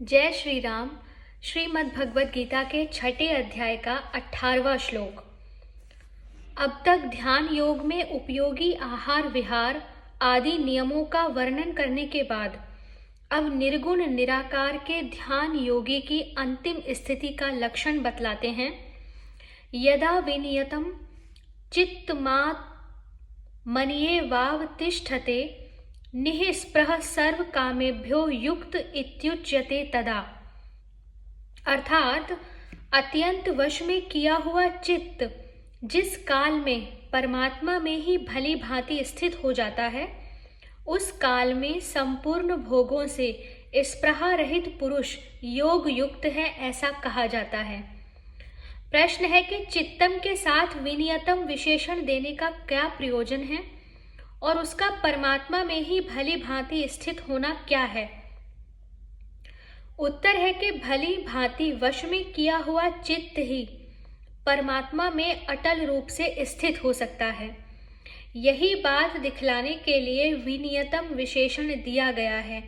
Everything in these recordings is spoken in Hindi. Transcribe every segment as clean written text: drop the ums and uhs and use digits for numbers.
जय श्री राम। श्रीमद् भगवद गीता के छठे अध्याय का 18वां श्लोक। अब तक ध्यान योग में उपयोगी आहार विहार आदि नियमों का वर्णन करने के बाद अब निर्गुण निराकार के ध्यान योगी की अंतिम स्थिति का लक्षण बतलाते हैं। यदा विनियतम चित्तमात् मन्येवाव तिष्ठते निःस्पृह सर्व कामेभ्यो युक्त इत्युच्यते तदा। अर्थात अत्यंत वश में किया हुआ चित्त जिस काल में परमात्मा में ही भली भांति स्थित हो जाता है, उस काल में संपूर्ण भोगों से स्पृहा रहित पुरुष योग युक्त है, ऐसा कहा जाता है। प्रश्न है कि चित्तम के साथ विनियतम विशेषण देने का क्या प्रयोजन है और उसका परमात्मा में ही भली भांति स्थित होना क्या है। उत्तर है कि भली भांति वश में किया हुआ चित्त ही परमात्मा में अटल रूप से स्थित हो सकता है। यही बात दिखलाने के लिए विनियतम विशेषण दिया गया है।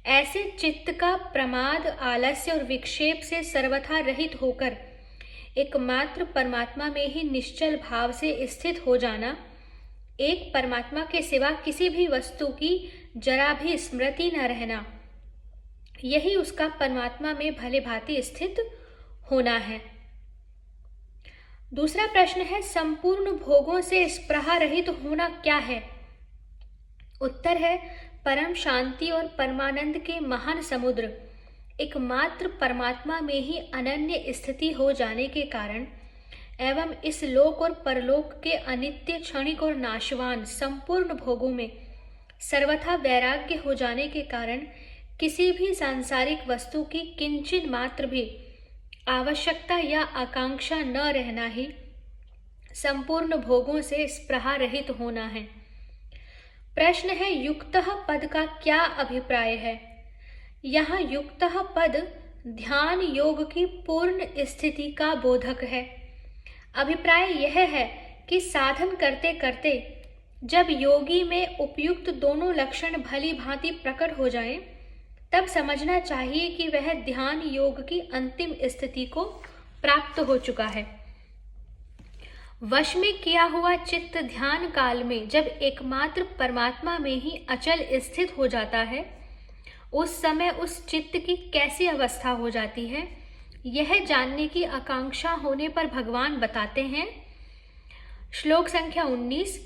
ऐसे चित्त का प्रमाद, आलस्य और विक्षेप से सर्वथा रहित होकर एकमात्र परमात्मा में ही निश्चल भाव से स्थित हो जाना, एक परमात्मा के सिवा किसी भी वस्तु की जरा भी स्मृति न रहना, यही उसका परमात्मा में भले भांति स्थित होना है। दूसरा प्रश्न है, संपूर्ण भोगों से स्पृहा रहित होना क्या है। उत्तर है, परम शांति और परमानंद के महान समुद्र एकमात्र परमात्मा में ही अनन्य स्थिति हो जाने के कारण एवं इस लोक और परलोक के अनित्य, क्षणिक और नाशवान संपूर्ण भोगों में सर्वथा वैराग्य हो जाने के कारण किसी भी सांसारिक वस्तु की किंचित मात्र भी आवश्यकता या आकांक्षा न रहना ही संपूर्ण भोगों से स्पृहा रहित होना है। प्रश्न है, युक्तः पद का क्या अभिप्राय है। यहाँ युक्तः पद ध्यान योग की पूर्ण स्थिति का बोधक है। अभिप्राय यह है कि साधन करते करते जब योगी में उपयुक्त दोनों लक्षण भली भांति प्रकट हो जाएं, तब समझना चाहिए कि वह ध्यान योग की अंतिम स्थिति को प्राप्त हो चुका है। वश में किया हुआ चित्त ध्यान काल में जब एकमात्र परमात्मा में ही अचल स्थित हो जाता है, उस समय उस चित्त की कैसी अवस्था हो जाती है, यह जानने की आकांक्षा होने पर भगवान बताते हैं। श्लोक संख्या 19,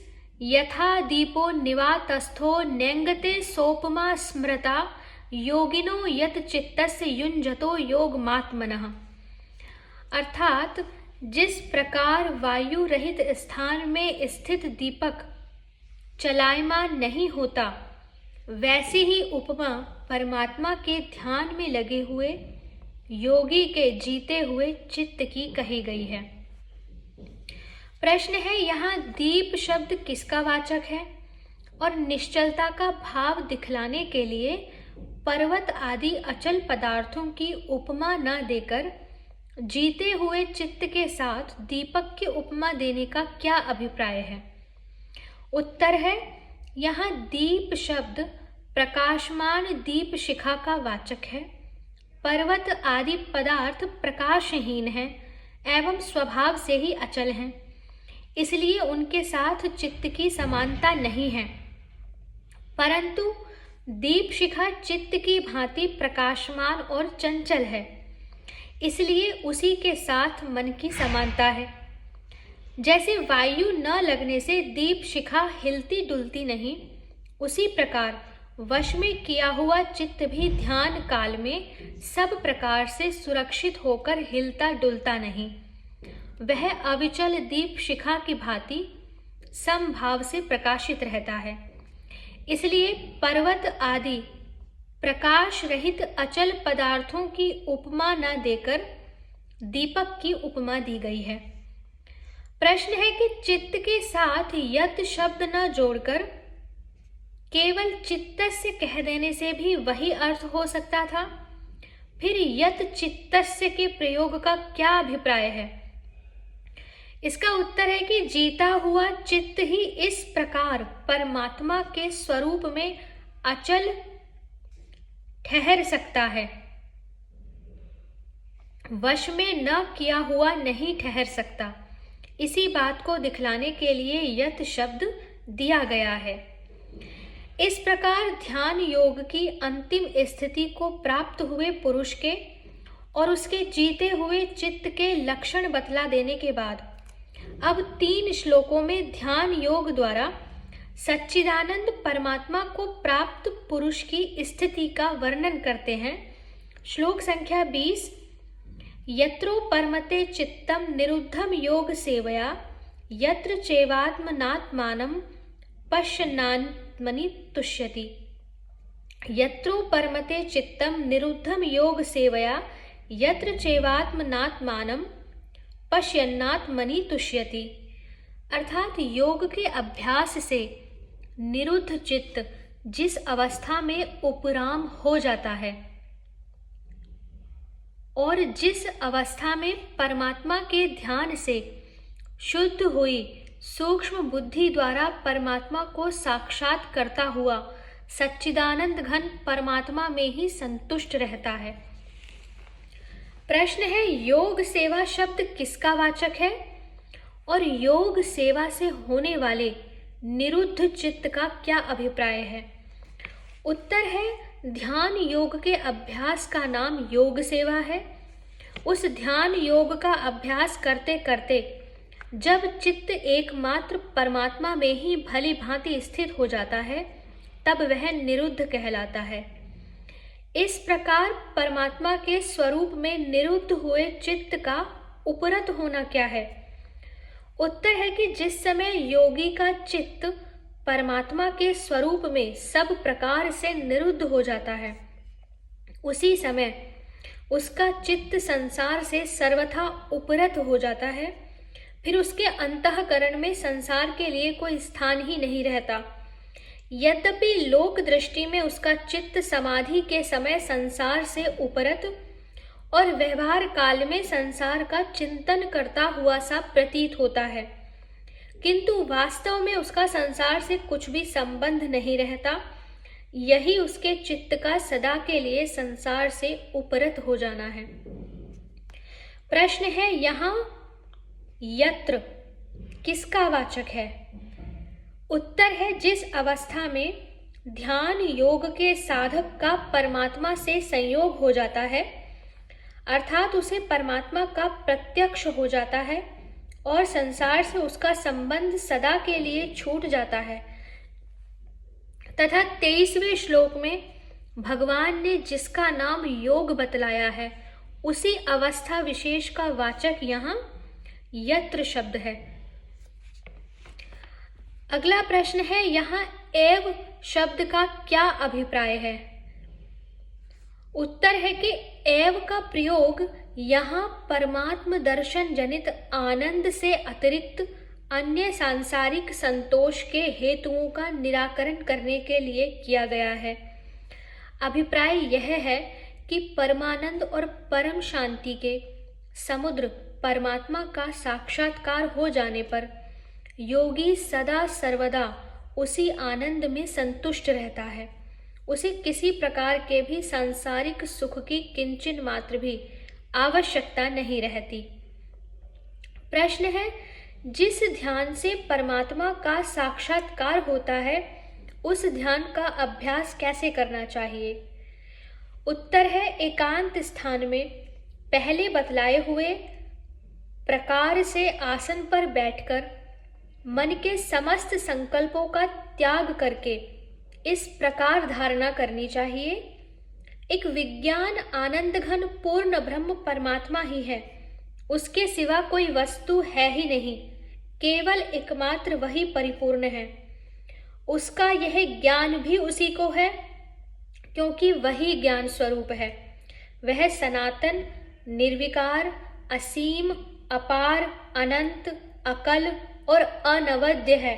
यथा दीपो निवातस्थो नेंगते सोपमा स्मृता योगिनो यत चित्तस्य युञ्जतो योगमात्मनः। अर्थात जिस प्रकार वायु रहित स्थान में स्थित दीपक चलायमान नहीं होता, वैसी ही उपमा परमात्मा के ध्यान में लगे हुए योगी के जीते हुए चित्त की कही गई है। प्रश्न है, यहाँ दीप शब्द किसका वाचक है और निश्चलता का भाव दिखलाने के लिए पर्वत आदि अचल पदार्थों की उपमा न देकर जीते हुए चित्त के साथ दीपक की उपमा देने का क्या अभिप्राय है। उत्तर है, यहाँ दीप शब्द प्रकाशमान दीप शिखा का वाचक है। पर्वत आदि पदार्थ प्रकाशहीन हैं एवं स्वभाव से ही अचल हैं, इसलिए उनके साथ चित्त की समानता नहीं है। परंतु दीप शिखा चित्त की भांति प्रकाशमान और चंचल है, इसलिए उसी के साथ मन की समानता है। जैसे वायु न लगने से दीप शिखा हिलती डुलती नहीं, उसी प्रकार वश में किया हुआ चित्त भी ध्यान काल में सब प्रकार से सुरक्षित होकर हिलता डुलता नहीं। वह अविचल दीप शिखा की भांति समभाव से प्रकाशित रहता है। इसलिए पर्वत आदि प्रकाश रहित अचल पदार्थों की उपमा न देकर दीपक की उपमा दी गई है। प्रश्न है कि चित्त के साथ यत शब्द न जोड़कर केवल चित्तस्य कह देने से भी वही अर्थ हो सकता था, फिर यत चित्तस्य के प्रयोग का क्या अभिप्राय है। इसका उत्तर है कि जीता हुआ चित्त ही इस प्रकार परमात्मा के स्वरूप में अचल ठहर सकता है वश में न किया हुआ नहीं ठहर सकता। इसी बात को दिखलाने के लिए यत शब्द दिया गया है। इस प्रकार ध्यान योग की अंतिम स्थिति को प्राप्त हुए पुरुष के और उसके जीते हुए चित्त के लक्षण बतला देने के बाद अब 3 श्लोकों में ध्यान योग द्वारा सच्चिदानंद परमात्मा को प्राप्त पुरुष की स्थिति का वर्णन करते हैं। श्लोक संख्या 20। यत्रो परमते चित्तम निरुद्धम योग सेवया यत्र चैवात्मनात्मानं पश्यन्नात्मनि तुष्यति। यत्रो परमते चित्तम निरुद्धम योग सेवया यत्र चैवात्मनात्मानं पश्यन्नात्मनि तुष्यति। अर्थात योग के अभ्यास से निरुद्ध चित्त जिस अवस्था में उपराम हो जाता है और जिस अवस्था में परमात्मा के ध्यान से शुद्ध हुई सूक्ष्म बुद्धि द्वारा परमात्मा को साक्षात करता हुआ सच्चिदानंद घन परमात्मा में ही संतुष्ट रहता है। प्रश्न है, योग सेवा शब्द किसका वाचक है और योग सेवा से होने वाले निरुद्ध चित्त का क्या अभिप्राय है? उत्तर है, ध्यान योग के अभ्यास का नाम योग सेवा है। उस ध्यान योग का अभ्यास करते करते जब चित्त एकमात्र परमात्मा में ही भली भांति स्थित हो जाता है तब वह निरुद्ध कहलाता है। इस प्रकार परमात्मा के स्वरूप में निरुद्ध हुए चित्त का उपरत होना क्या है? उत्तर है कि जिस समय योगी का चित्त परमात्मा के स्वरूप में सब प्रकार से निरुद्ध हो जाता है उसी समय उसका चित्त संसार से सर्वथा उपरत हो जाता है। फिर उसके अंतःकरण में संसार के लिए कोई स्थान ही नहीं रहता। यद्यपि लोक दृष्टि में उसका चित्त समाधि के समय संसार से उपरत और व्यवहार काल में संसार का चिंतन करता हुआ सा प्रतीत होता है, किंतु वास्तव में उसका संसार से कुछ भी संबंध नहीं रहता। यही उसके चित्त का सदा के लिए संसार से उपरत हो जाना है। प्रश्न है, यहाँ यत्र किसका वाचक है? उत्तर है, जिस अवस्था में ध्यान योग के साधक का परमात्मा से संयोग हो जाता है अर्थात उसे परमात्मा का प्रत्यक्ष हो जाता है और संसार से उसका संबंध सदा के लिए छूट जाता है, तथा 23वें श्लोक में भगवान ने जिसका नाम योग बतलाया है उसी अवस्था विशेष का वाचक यहाँ यत्र शब्द है। अगला प्रश्न है, यहाँ एव शब्द का क्या अभिप्राय है? उत्तर है कि एव का प्रयोग यहाँ परमात्म दर्शन जनित आनंद से अतिरिक्त अन्य सांसारिक संतोष के हेतुओं का निराकरण करने के लिए किया गया है। अभिप्राय यह है कि परमानंद और परम शांति के समुद्र परमात्मा का साक्षात्कार हो जाने पर योगी सदा सर्वदा उसी आनंद में संतुष्ट रहता है। उसे किसी प्रकार के भी सांसारिक सुख की किंचिन मात्र भी आवश्यकता नहीं रहती। प्रश्न है, जिस ध्यान से परमात्मा का साक्षात्कार होता है उस ध्यान का अभ्यास कैसे करना चाहिए? उत्तर है, एकांत स्थान में पहले बतलाए हुए प्रकार से आसन पर बैठकर मन के समस्त संकल्पों का त्याग करके इस प्रकार धारणा करनी चाहिए। एक विज्ञान आनंद घन पूर्ण ब्रह्म परमात्मा ही है, उसके सिवा कोई वस्तु है ही नहीं, केवल एकमात्र वही परिपूर्ण है। उसका यह ज्ञान भी उसी को है क्योंकि वही ज्ञान स्वरूप है। वह सनातन, निर्विकार, असीम, अपार, अनंत, अकल और अनवद्य है।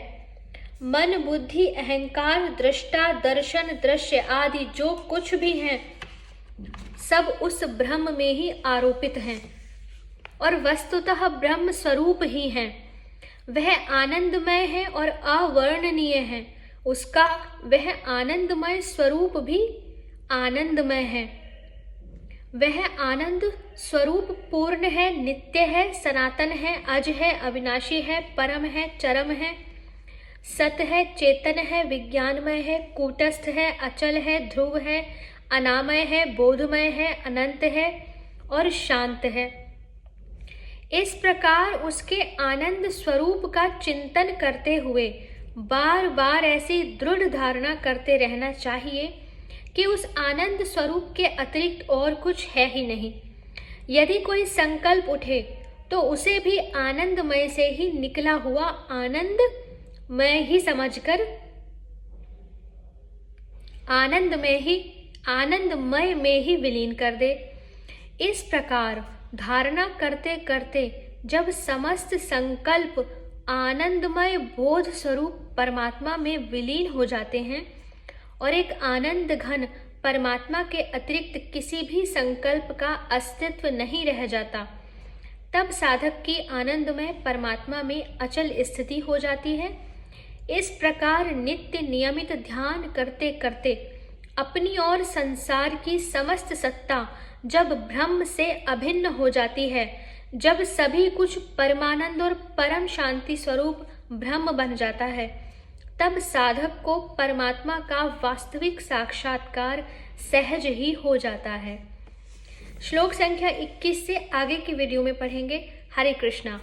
मन, बुद्धि, अहंकार, दृष्टा, दर्शन, दृश्य आदि जो कुछ भी हैं सब उस ब्रह्म में ही आरोपित हैं और वस्तुतः ब्रह्म स्वरूप ही हैं। वह आनंदमय है और अवर्णनीय है। उसका वह आनंदमय स्वरूप भी आनंदमय है। वह आनंद स्वरूप पूर्ण है, नित्य है, सनातन है, अज है, अविनाशी है, परम है, चरम है, सत है, चेतन है, विज्ञानमय है, कूटस्थ है, अचल है, ध्रुव है, अनामय है, बोधमय है, अनंत है और शांत है। इस प्रकार उसके आनंद स्वरूप का चिंतन करते हुए बार बार ऐसी दृढ़ धारणा करते रहना चाहिए कि उस आनंद स्वरूप के अतिरिक्त और कुछ है ही नहीं। यदि कोई संकल्प उठे तो उसे भी आनंदमय से ही निकला हुआ आनंदमय ही समझकर आनंदमय में ही विलीन कर दे। इस प्रकार धारणा करते करते जब समस्त संकल्प आनंदमय बोध स्वरूप परमात्मा में विलीन हो जाते हैं और एक आनंद घन परमात्मा के अतिरिक्त किसी भी संकल्प का अस्तित्व नहीं रह जाता, तब साधक की आनंदमय परमात्मा में अचल स्थिति हो जाती है। इस प्रकार नित्य नियमित ध्यान करते करते अपनी और संसार की समस्त सत्ता जब ब्रह्म से अभिन्न हो जाती है, जब सभी कुछ परमानंद और परम शांति स्वरूप ब्रह्म बन जाता है, तब साधक को परमात्मा का वास्तविक साक्षात्कार सहज ही हो जाता है। श्लोक संख्या 21 से आगे की वीडियो में पढ़ेंगे। हरे कृष्णा।